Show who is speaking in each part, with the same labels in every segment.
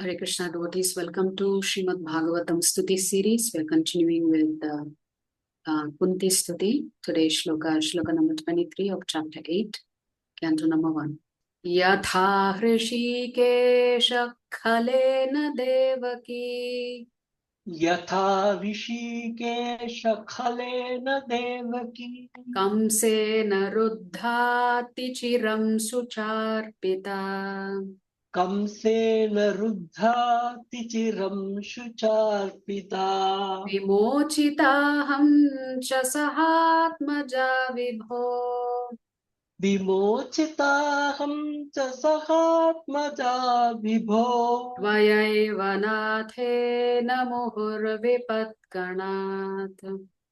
Speaker 1: Hare Krishna devotees, welcome to Srimad Bhagavatam Stutis series. We're continuing with Kunti Stuti. Today's shloka number 23 of chapter 8, canto number 1. Yatha Hrishikesha Khalena Devaki
Speaker 2: Yatha Rishikesha Khalena Devaki
Speaker 1: Kamsena Ruddhati Chiram Sucharpita
Speaker 2: Kamsena Ruddha Tichiram Shucharpita
Speaker 1: Vimochitaham cha sahatmaja vibho
Speaker 2: Vimochitaham cha sahatmaja vibho
Speaker 1: Tvayaiva nathena muhurvipatganat.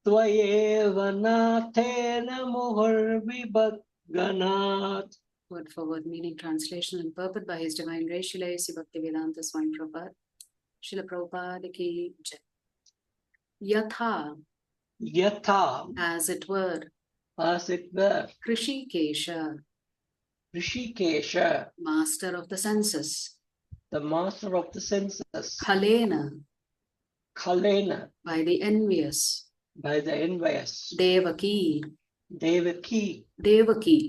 Speaker 2: Tvayeva nathena muhur vibhagganat.
Speaker 1: Word for word meaning, translation and purport by His Divine Grace Srila A.C. Bhaktivedanta Swami Prabhupada. Srila Prabhupada ki jai. Yatha,
Speaker 2: Yatha,
Speaker 1: as it were, Hrishikesha,
Speaker 2: Rishikesha,
Speaker 1: master of the senses,
Speaker 2: the master of the senses,
Speaker 1: Khalena,
Speaker 2: by
Speaker 1: the envious, Devaki,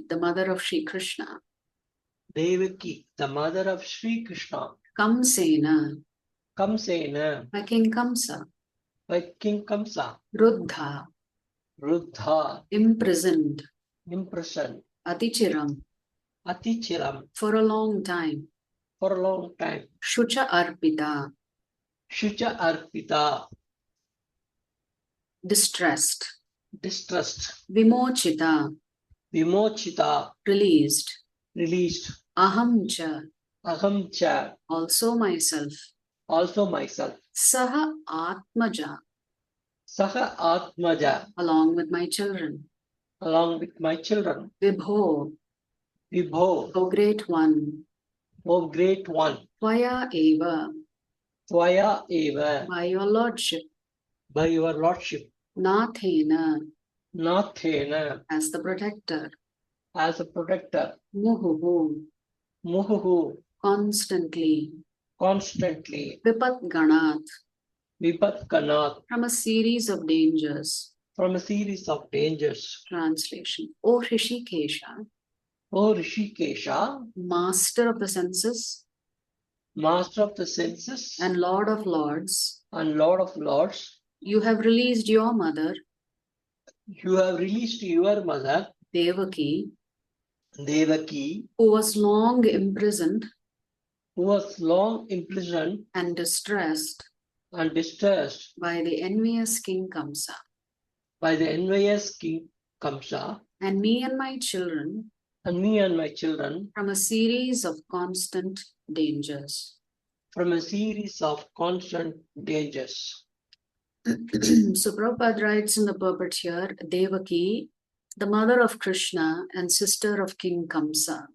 Speaker 1: the mother of Sri Krishna,
Speaker 2: Devaki, the mother of Sri Krishna,
Speaker 1: Kamsena,
Speaker 2: by
Speaker 1: King Kamsa, Ruddha, imprisoned, Atichiram, for a long time, Shucha Arpita, distressed, Vimochita, released, Ahamcha, also myself, Saha Atmaja, along with my children, Vibho, O great one, Tvaya Eva, by your lordship, Nathena, as the protector, Muhuhu, constantly, Vipatganat, from a series of dangers. Translation. O Hrishikesha, master of the senses, and Lord of lords, you have released your mother, Devaki, who was long imprisoned and distressed by the envious King Kamsa, and me and my children from a series of constant dangers. So Prabhupada writes in the purport here, Devaki, the mother of Krishna and sister of King Kamsa,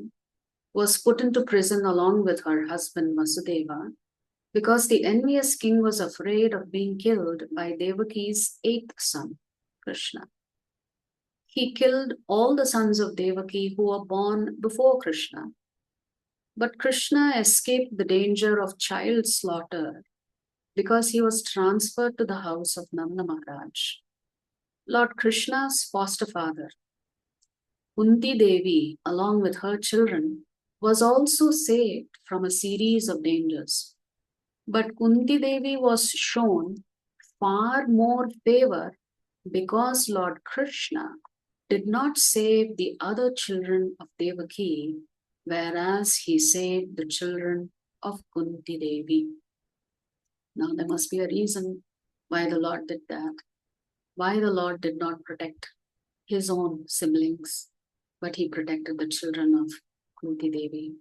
Speaker 1: was put into prison along with her husband Vasudeva because the envious king was afraid of being killed by Devaki's 8th son, Krishna. He killed all the sons of Devaki who were born before Krishna. But Krishna escaped the danger of child slaughter because he was transferred to the house of Nanda Maharaj. Lord Krishna's foster father, Kunti Devi, along with her children, was also saved from a series of dangers. But Kunti Devi was shown far more favor because Lord Krishna did not save the other children of Devaki, whereas he saved the children of Kunti Devi. Now there must be a reason why the Lord did that, why the Lord did not protect his own siblings, but he protected the children of Kunti Devi.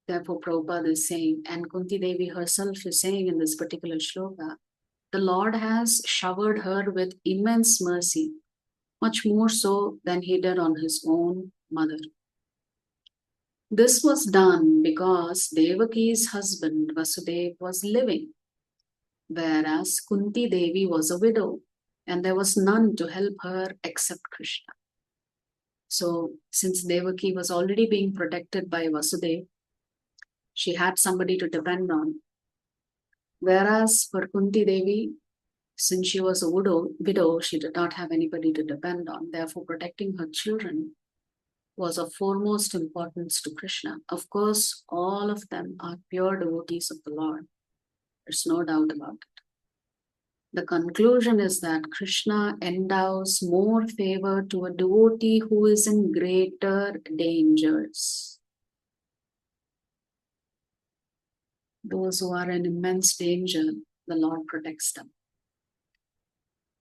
Speaker 1: Therefore Prabhupada is saying, and Kunti Devi herself is saying in this particular shloka, the Lord has showered her with immense mercy, much more so than he did on his own mother. This was done because Devaki's husband Vasudeva was living, whereas Kunti Devi was a widow and there was none to help her except Krishna. So since Devaki was already being protected by Vasudeva, She had somebody to depend on. Whereas for Kunti Devi, since she was a widow, she did not have anybody to depend on. Therefore, protecting her children was of foremost importance to Krishna. Of course, all of them are pure devotees of the Lord. There's no doubt about it. The conclusion is that Krishna endows more favor to a devotee who is in greater dangers. Those who are in immense danger, the Lord protects them.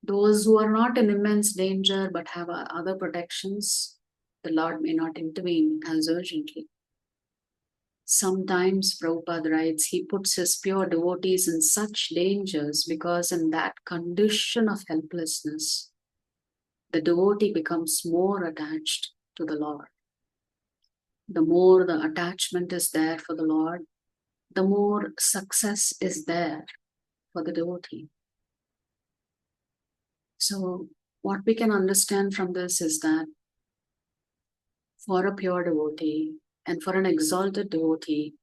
Speaker 1: Those who are not in immense danger but have other protections, the Lord may not intervene as urgently. Sometimes, Prabhupada writes, he puts his pure devotees in such dangers because in that condition of helplessness, the devotee becomes more attached to the Lord. The more the attachment is there for the Lord, the more success is there for the devotee. So what we can understand from this is that for a pure devotee and for an exalted devotee,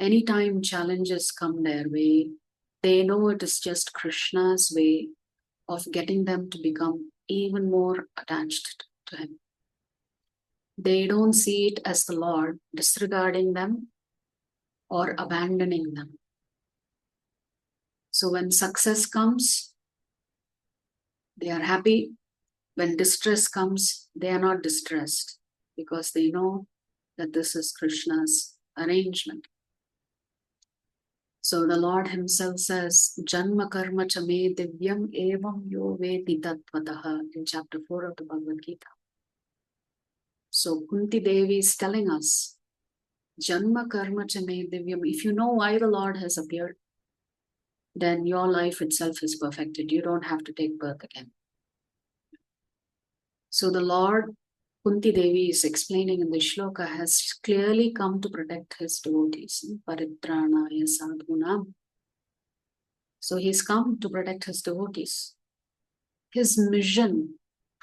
Speaker 1: anytime challenges come their way, they know it is just Krishna's way of getting them to become even more attached to him. They don't see it as the Lord disregarding them or abandoning them. So when success comes, they are happy. When distress comes, they are not distressed because they know that this is Krishna's arrangement. So the Lord himself says, Janma karma cha me divyam evam yo vedi tattvataha in chapter 4 of the Bhagavad Gita. So Kunti Devi is telling us, Janma karma cha me divyam. If you know why the Lord has appeared, then your life itself is perfected. You don't have to take birth again. So the Lord, Kunti Devi is explaining in the shloka, has clearly come to protect his devotees. Paritranaya sadhunam. So he's come to protect his devotees. His mission,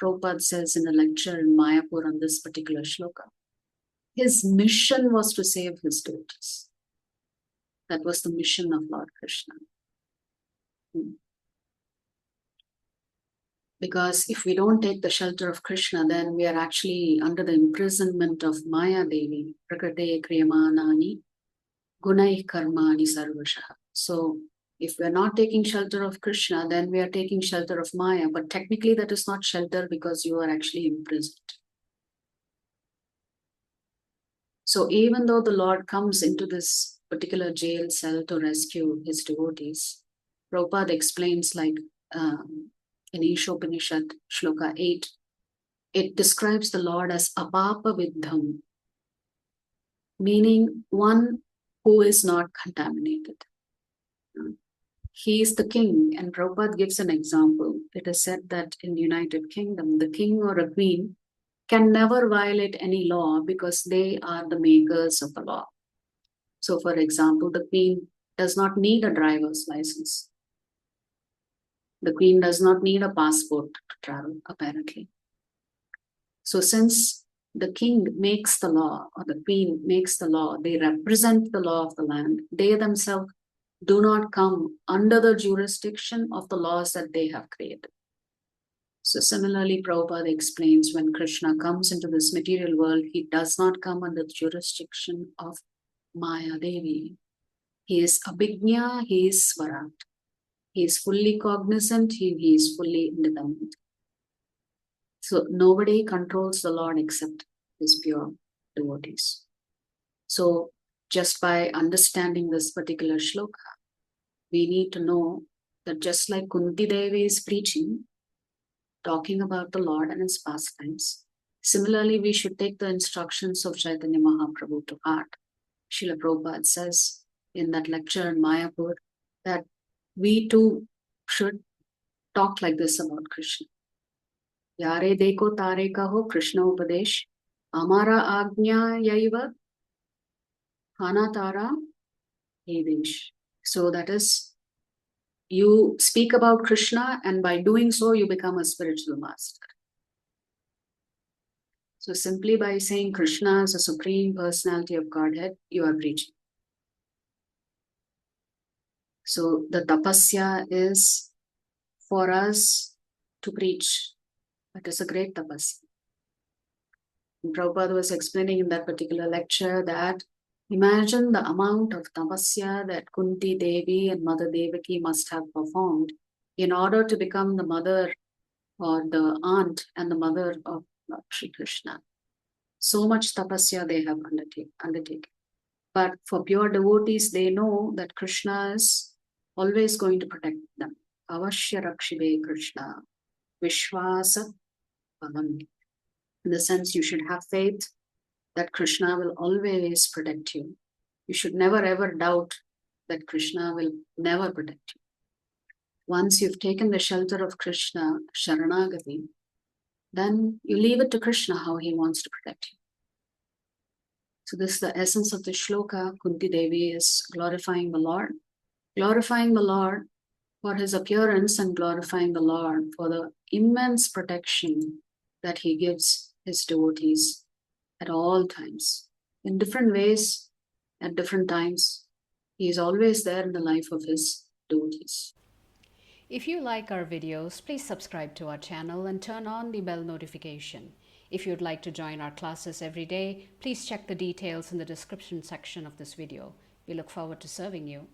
Speaker 1: Prabhupada says in a lecture in Mayapur on this particular shloka, his mission was to save his devotees. That was the mission of Lord Krishna. Because if we don't take the shelter of Krishna, then we are actually under the imprisonment of Maya Devi, Prakrite Kriyamanani, Gunai Karmani Sarvashaha. So if we are not taking shelter of Krishna, then we are taking shelter of Maya. But technically that is not shelter because you are actually imprisoned. So even though the Lord comes into this particular jail cell to rescue his devotees, Prabhupada explains like in Ishopanishad, Shloka 8, it describes the Lord as Apapa Vidham, meaning one who is not contaminated. He is the king, and Prabhupada gives an example. It is said that in the United Kingdom, the king or a queen can never violate any law because they are the makers of the law. So, for example, the queen does not need a driver's license. The queen does not need a passport to travel, apparently. So since the king makes the law or the queen makes the law, they represent the law of the land. They themselves do not come under the jurisdiction of the laws that they have created. So similarly, Prabhupada explains when Krishna comes into this material world, he does not come under the jurisdiction of Maya Devi. He is Abhijna, he is Swarat. He is fully cognizant, he is fully independent. So nobody controls the Lord except his pure devotees. So just by understanding this particular shloka, we need to know that just like Kunti Devi is preaching, talking about the Lord and his pastimes, similarly we should take the instructions of Chaitanya Mahaprabhu to heart. Srila Prabhupada says in that lecture in Mayapur that we too should talk like this about Krishna. Yare deko tare kaho Krishna upadesh, amara agnya yaiva hana tara edesh. So that is, you speak about Krishna and by doing so you become a spiritual master. So simply by saying Krishna is a supreme personality of Godhead, you are preaching. So the tapasya is for us to preach. It is a great tapasya. And Prabhupada was explaining in that particular lecture that imagine the amount of tapasya that Kunti Devi and Mother Devaki must have performed in order to become the mother or the aunt and the mother of Lord Sri Krishna. So much tapasya they have undertaken. But for pure devotees, they know that Krishna is always going to protect them. Avashya Rakshibe Krishna, Vishwasa Bhavan. In the sense, you should have faith that Krishna will always protect you. You should never ever doubt that Krishna will never protect you. Once you've taken the shelter of Krishna, Sharanagati, then you leave it to Krishna how he wants to protect you. So this is the essence of the shloka. Kunti Devi is glorifying the Lord for his appearance and glorifying the Lord for the immense protection that he gives his devotees at all times. In different ways, at different times, he is always there in the life of his devotees.
Speaker 3: If you like our videos, please subscribe to our channel and turn on the bell notification. If you'd like to join our classes every day, please check the details in the description section of this video. We look forward to serving you.